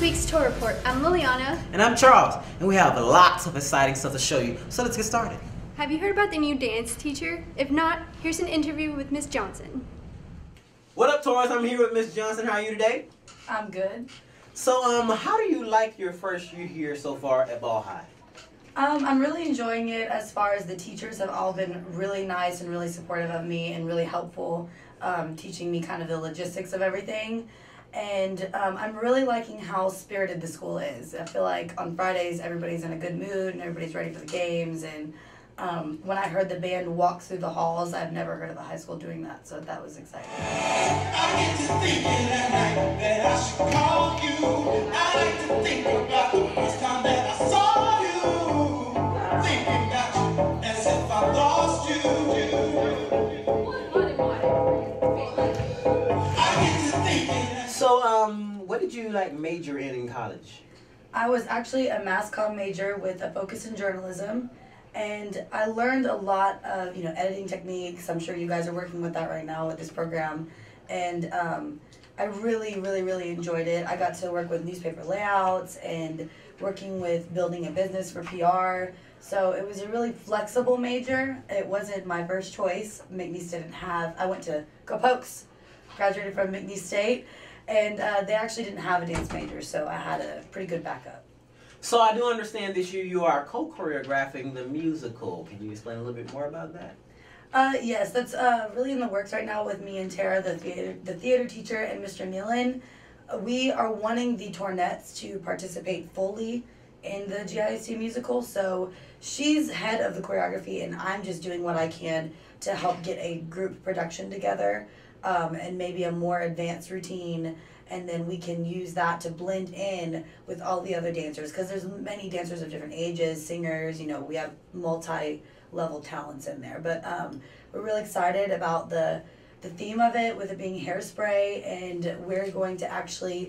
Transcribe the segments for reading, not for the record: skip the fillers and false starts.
this week's Tor Report. I'm Liliana. And I'm Charles, and we have lots of exciting stuff to show you, so let's get started. Have you heard about the new dance teacher? If not, here's an interview with Miss Johnson. What up, Taurus? I'm here with Miss Johnson. How are you today? I'm good. So, how do you like your first year here so far at Ball High? I'm really enjoying it as far as the teachers have all been really nice and really supportive of me and really helpful, teaching me kind of the logistics of everything. And I'm really liking how spirited the school is. I feel like on Fridays everybody's in a good mood and everybody's ready for the games. And when I heard the band walk through the halls, I've never heard of a high school doing that, so that was exciting. I get to thinking at night that I should call you. I like to think about the first time that I saw you. Thinking about you as if I lost you. I get to thinking. So, what did you major in college? I was actually a mass comm major with a focus in journalism. And I learned a lot of, editing techniques. I'm sure you guys are working with that right now with this program. And I really, really, really enjoyed it. I got to work with newspaper layouts and working with building a business for PR. So it was a really flexible major. It wasn't my first choice. McNeese didn't have, I went to Go Pokes, graduated from McNeese State, and they actually didn't have a dance major, so I had a pretty good backup. So I do understand this year you are co-choreographing the musical. Can you explain a little bit more about that? Yes, that's really in the works right now with me and Tara, the theater teacher, and Mr. Nealon. We are wanting the Tornettes to participate fully in the GISD musical, so she's head of the choreography and I'm just doing what I can to help get a group production together and maybe a more advanced routine, and then we can use that to blend in with all the other dancers, because there's many dancers of different ages, singers, we have multi-level talents in there. But we're really excited about the theme of it, with it being hairspray, and we're going to actually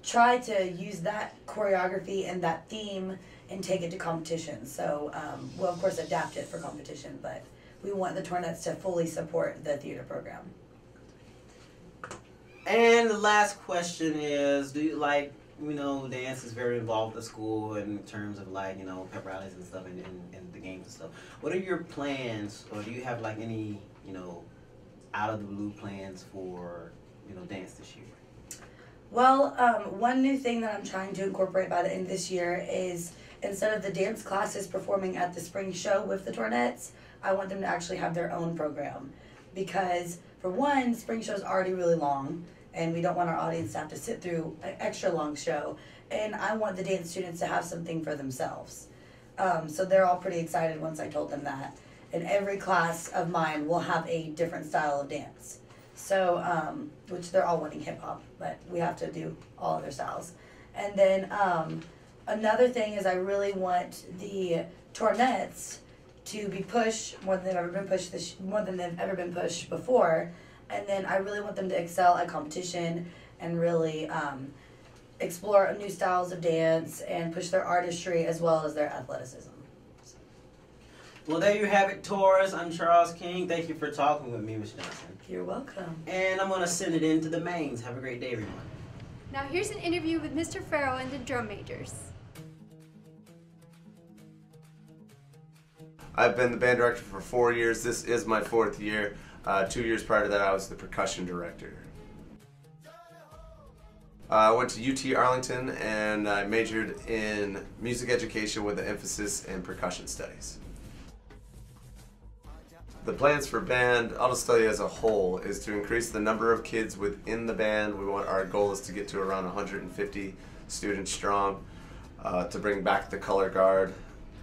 try to use that choreography and that theme and take it to competition. So we'll of course adapt it for competition, but we want the Tornettes to fully support the theater program. And the last question is, do you dance is very involved at school in terms of pep rallies and stuff and the games and stuff. What are your plans, or do you have any, out of the blue plans for, dance this year? Well, one new thing that I'm trying to incorporate by the end of this year is, instead of the dance classes performing at the spring show with the Tornettes, I want them to actually have their own program. Because, for one, spring show is already really long, and we don't want our audience to have to sit through an extra long show. And I want the dance students to have something for themselves. So they're all pretty excited once I told them that. And every class of mine will have a different style of dance. So, which they're all wanting hip hop, but we have to do all other styles. And then another thing is, I really want the Tornettes to be pushed more than they've ever been pushed before. And then I really want them to excel at competition and really explore new styles of dance and push their artistry as well as their athleticism. Well, there you have it, Taurus. I'm Charles King. Thank you for talking with me, Ms. Johnson. You're welcome. And I'm going to send it in to the mains. Have a great day, everyone. Now here's an interview with Mr. Farrell and the drum majors. I've been the band director for 4 years. This is my 4th year. 2 years prior to that, I was the percussion director. I went to UT Arlington and I majored in music education with an emphasis in percussion studies. The plans for band, I'll just tell you as a whole, is to increase the number of kids within the band. Our goal is to get to around 150 students strong, to bring back the color guard,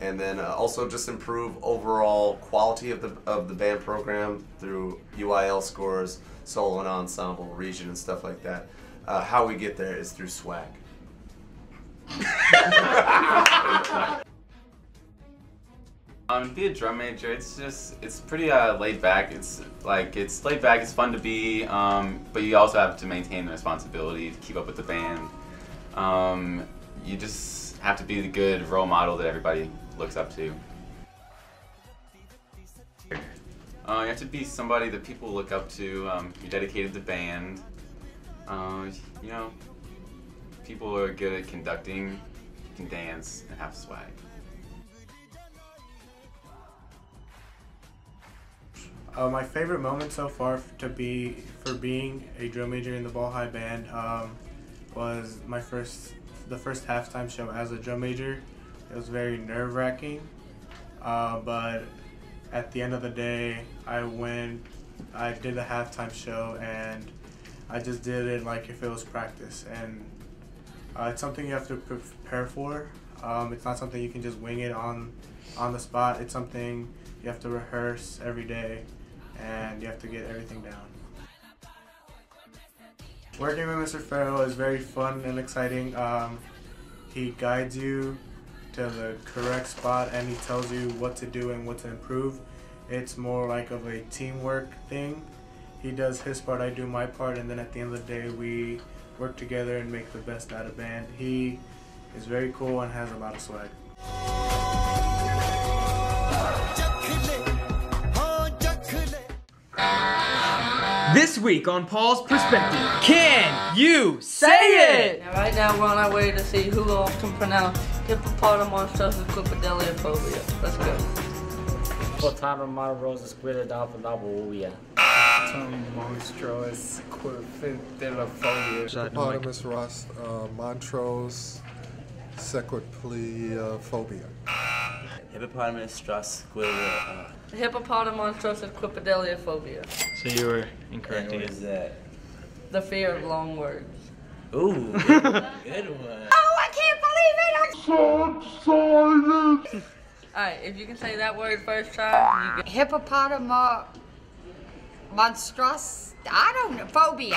and then also just improve overall quality of the band program through UIL scores, solo and ensemble, region, and stuff like that. How we get there is through swag. Be a drum major, it's pretty laid back. It's laid back, it's fun to be, but you also have to maintain the responsibility to keep up with the band. You just have to be the good role model that everybody looks up to. You have to be somebody that people look up to. You're dedicated to the band. people are good at conducting, can dance, and have swag. My favorite moment so far for being a drum major in the Ball High Band was the first halftime show as a drum major. It was very nerve-wracking, but at the end of the day, I did the halftime show, and I just did it like if it was practice. And it's something you have to prepare for. It's not something you can just wing it on the spot. It's something you have to rehearse every day, and you have to get everything down. Working with Mr. Farrell is very fun and exciting. He guides you to the correct spot, and he tells you what to do and what to improve. It's more like of a teamwork thing. He does his part, I do my part, and then at the end of the day we work together and make the best out of band. He is very cool and has a lot of swag. This week on Paul's Perspective, can you say it? And right now we're on our way to see who else can pronounce hippopotamonstros quipedaliophobia. Let's go. Hippopotamonstros quipedaliophobia. Monstrous quipedaliophobia. Hippopotamus monstros sequipedaliophobia. Hippopotamus Hippopotamonstros quipedaliophobia. So you were incorrect again. What is that? The fear of long words. Ooh, good one. Oh, I can't believe it! I'm so excited! Alright, if you can say that word first try, you get Hippopotamonstros, I don't know, phobia.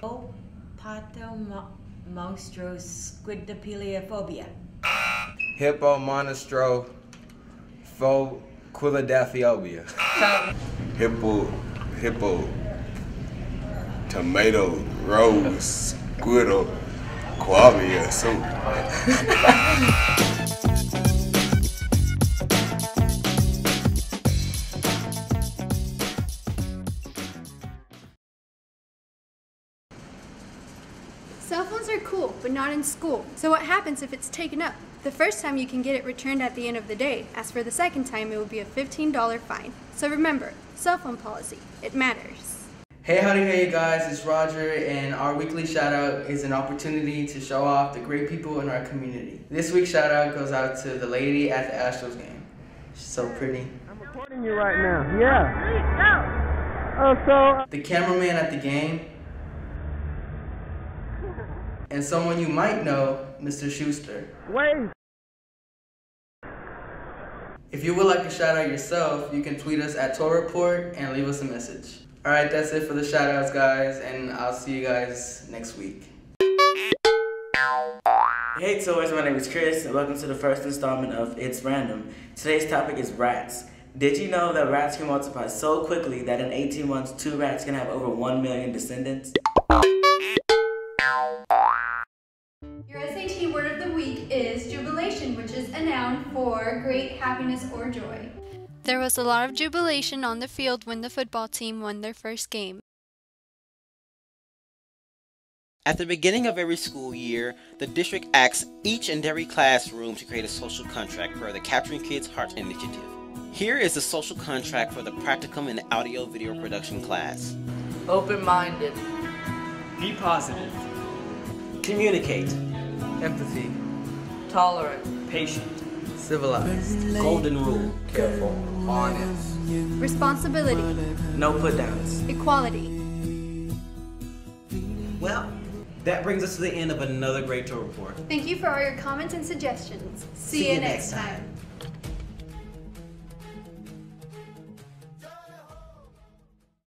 Hippopotamonstros quipedaliophobia. Hippomonstro quipedaliophobia. Hippo tomato rose squirtle quabia soup. Cell phones are cool, but not in school. So what happens if it's taken up? The first time you can get it returned at the end of the day. As for the second time, it will be a $15 fine. So remember, cell phone policy, it matters. Hey, howdy, hey guys, it's Roger, and our weekly shout out is an opportunity to show off the great people in our community. This week's shout out goes out to the lady at the Astros game. She's so pretty. I'm recording you right now, yeah. The cameraman at the game, and someone you might know, Mr. Schuster. Wait. If you would like to shout out yourself, you can tweet us at Tor Report and leave us a message. Alright, that's it for the shout outs, guys, and I'll see you guys next week. Hey Tours, my name is Chris, and welcome to the first installment of It's Random. Today's topic is rats. Did you know that rats can multiply so quickly that in 18 months, 2 rats can have over 1 million descendants? Your SAT word of the week is jubilation, which is a noun for great happiness or joy. There was a lot of jubilation on the field when the football team won their first game. At the beginning of every school year, the district asks each and every classroom to create a social contract for the Capturing Kids' Hearts initiative. Here is the social contract for the practicum and audio video production class. Open-minded. Be positive. Communicate. Empathy. Tolerant. Patient. Civilized. Golden rule. Careful. Honest. Responsibility. No put-downs. Equality. Well, that brings us to the end of another great Tor Report. Thank you for all your comments and suggestions. See you next time.